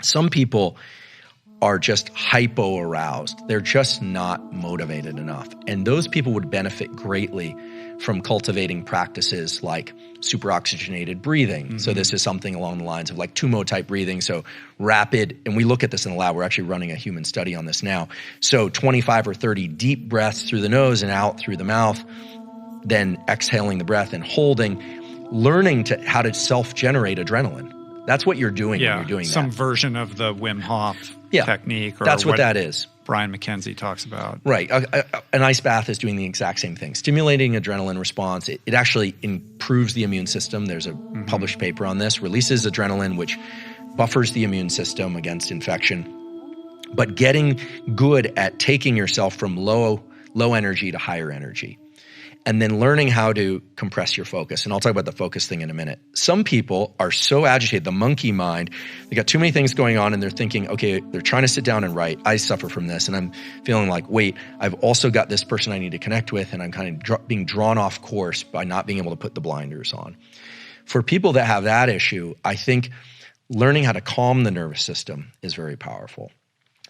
Some people are just hypo-aroused. They're just not motivated enough. And those people would benefit greatly from cultivating practices like superoxygenated breathing. Mm-hmm. So this is something along the lines of like Tumo type breathing. So rapid, and we look at this in the lab. We're actually running a human study on this now. So 25 or 30 deep breaths through the nose and out through the mouth, then exhaling the breath and holding, learning how to self-generate adrenaline. That's what you're doing when you're doing some that. version of the Wim Hof technique. Or that's what that is. Brian McKenzie talks about. Right. An ice bath is doing the exact same thing. Stimulating adrenaline response. It actually improves the immune system. There's a published paper on this. Releases adrenaline, which buffers the immune system against infection. But getting good at taking yourself from low energy to higher energy. And then learning how to compress your focus. And I'll talk about the focus thing in a minute. Some people are so agitated, the monkey mind, they got too many things going on and they're thinking, okay, they're trying to sit down and write. I suffer from this. And I'm feeling like, wait, I've also got this person I need to connect with. And I'm kind of being drawn off course by not being able to put the blinders on. For people that have that issue, I think learning how to calm the nervous system is very powerful.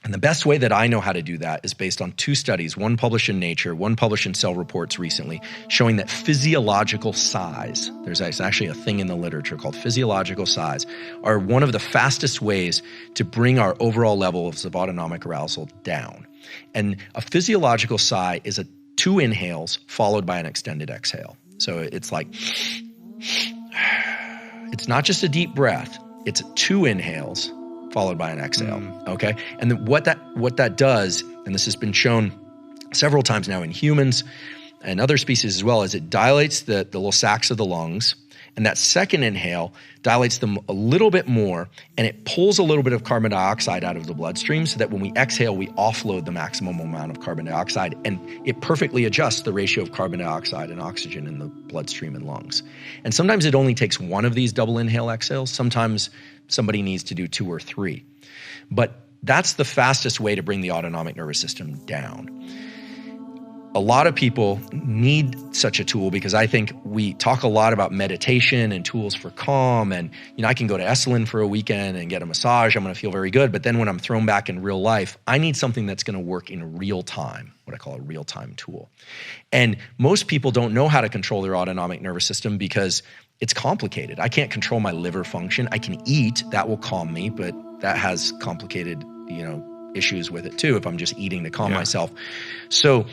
And the best way that I know how to do that is based on two studies, one published in Nature, one published in Cell Reports recently, showing that physiological size, there's actually a thing in the literature called physiological size, are one of the fastest ways to bring our overall levels of autonomic arousal down. And a physiological sigh is 2 inhales followed by an extended exhale. So it's like, it's not just a deep breath, it's 2 inhales followed by an exhale, okay? And then what that does, and this has been shown several times now in humans and other species as well, is it dilates the little sacs of the lungs, and that second inhale dilates them a little bit more, and it pulls a little bit of carbon dioxide out of the bloodstream so that when we exhale, we offload the maximum amount of carbon dioxide, and it perfectly adjusts the ratio of carbon dioxide and oxygen in the bloodstream and lungs. And sometimes it only takes one of these double inhale exhales. Sometimes somebody needs to do 2 or 3. But that's the fastest way to bring the autonomic nervous system down. A lot of people need such a tool because I think we talk a lot about meditation and tools for calm. And, I can go to Esalen for a weekend and get a massage. I'm going to feel very good. But then when I'm thrown back in real life, I need something that's going to work in real time, what I call a real-time tool. And most people don't know how to control their autonomic nervous system because it's complicated. I can't control my liver function. I can eat, that will calm me, but that has complicated, issues with it too if I'm just eating to calm myself. So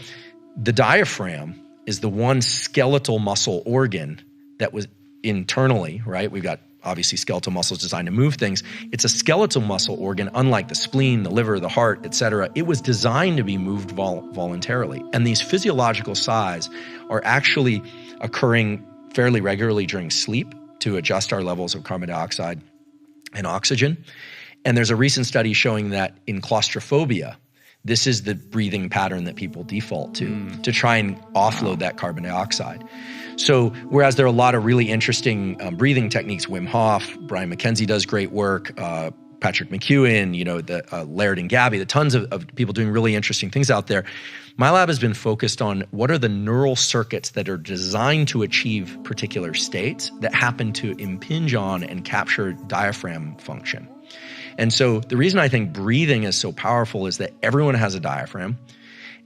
the diaphragm is the one skeletal muscle organ that was internally, right? We've got obviously skeletal muscles designed to move things. It's a skeletal muscle organ, unlike the spleen, the liver, the heart, etc. It was designed to be moved voluntarily. And these physiological sighs are actually occurring fairly regularly during sleep to adjust our levels of carbon dioxide and oxygen. And there's a recent study showing that in claustrophobia, this is the breathing pattern that people default to try and offload that carbon dioxide. So whereas there are a lot of really interesting breathing techniques, Wim Hof, Brian McKenzie does great work, Patrick McEwen, the Laird and Gabby, the tons of people doing really interesting things out there. My lab has been focused on what are the neural circuits that are designed to achieve particular states that happen to impinge on and capture diaphragm function. And so the reason I think breathing is so powerful is that everyone has a diaphragm,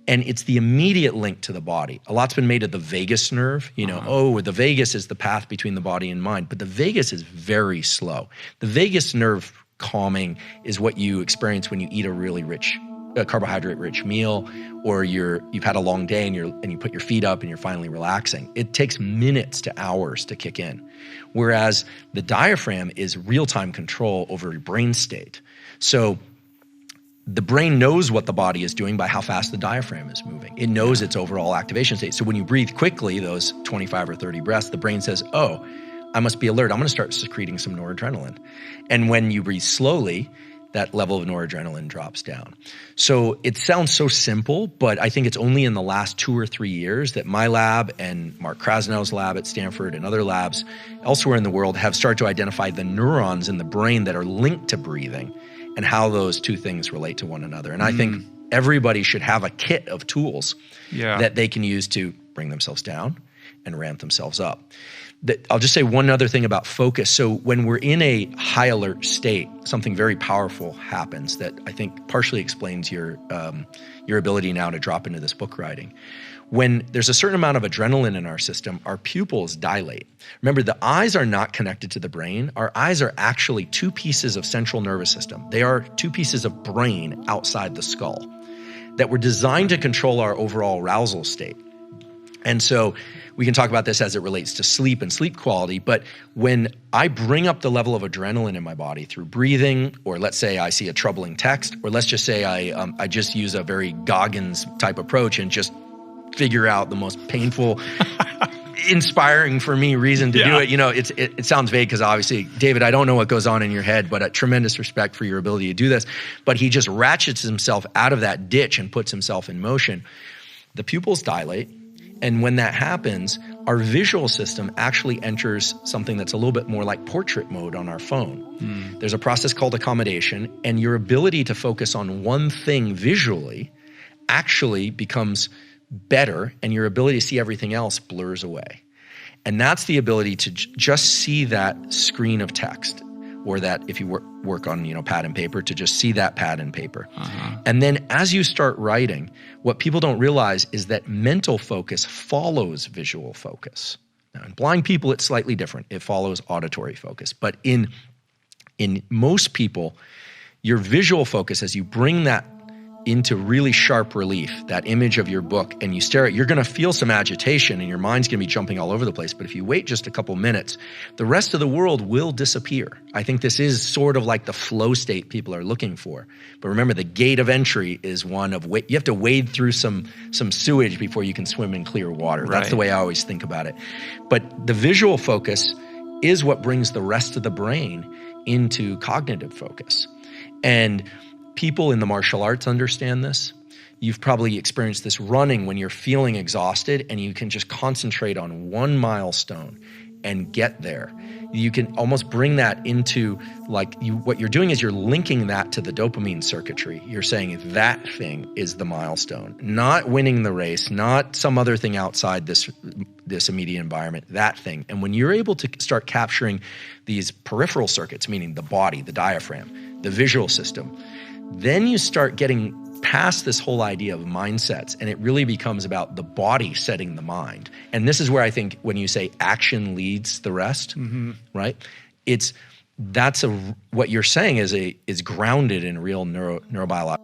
and it's the immediate link to the body. A lot's been made of the vagus nerve. The vagus is the path between the body and mind, but the vagus is very slow. The vagus nerve calming is what you experience when you eat a really rich, carbohydrate-rich meal, or you've had a long day and you put your feet up and you're finally relaxing. It takes minutes to hours to kick in, whereas the diaphragm is real-time control over your brain state. So the brain knows what the body is doing by how fast the diaphragm is moving. It knows its overall activation state. So when you breathe quickly, those 25 or 30 breaths, the brain says, oh, I must be alert. I'm going to start secreting some noradrenaline. And when you breathe slowly, that level of noradrenaline drops down. So it sounds so simple, but I think it's only in the last 2 or 3 years that my lab and Mark Krasnow's lab at Stanford and other labs elsewhere in the world have started to identify the neurons in the brain that are linked to breathing and how those two things relate to one another. And I think everybody should have a kit of tools that they can use to bring themselves down and ramp themselves up. I'll just say one other thing about focus. So when we're in a high alert state, something very powerful happens that I think partially explains your ability now to drop into this book writing. When there's a certain amount of adrenaline in our system, our pupils dilate. Remember, the eyes are not connected to the brain. Our eyes are actually two pieces of central nervous system. They are two pieces of brain outside the skull that were designed to control our overall arousal state. And so we can talk about this as it relates to sleep and sleep quality, but when I bring up the level of adrenaline in my body through breathing, or let's say I see a troubling text, or let's just say I just use a very Goggins type approach and just figure out the most painful, inspiring for me reason to do it. You know, it sounds vague because obviously, David, I don't know what goes on in your head, but a tremendous respect for your ability to do this. But he just ratchets himself out of that ditch and puts himself in motion. The pupils dilate. And when that happens, our visual system actually enters something that's a little bit more like portrait mode on our phone. There's a process called accommodation, and your ability to focus on one thing visually actually becomes better, and your ability to see everything else blurs away. And that's the ability to just see that screen of text, or that if you work on pad and paper, to just see that pad and paper. And then as you start writing, what people don't realize is that mental focus follows visual focus. Now, in blind people, it's slightly different. It follows auditory focus. But in most people, your visual focus, as you bring that into really sharp relief, that image of your book, and you stare at it, you're going to feel some agitation and your mind's going to be jumping all over the place. But if you wait just a couple minutes, the rest of the world will disappear. I think this is sort of like the flow state people are looking for. But remember, the gate of entry is one of you have to wade through some sewage before you can swim in clear water. That's the way I always think about it. But the visual focus is what brings the rest of the brain into cognitive focus. And people in the martial arts understand this. You've probably experienced this running when you're feeling exhausted and you can just concentrate on one milestone and get there. You can almost bring that into what you're doing is you're linking that to the dopamine circuitry. You're saying that thing is the milestone, not winning the race, not some other thing outside this immediate environment, that thing. And when you're able to start capturing these peripheral circuits, meaning the body, the diaphragm, the visual system, then you start getting past this whole idea of mindsets, and it really becomes about the body setting the mind. And this is where I think when you say action leads the rest, right? What you're saying is grounded in real neurobiology.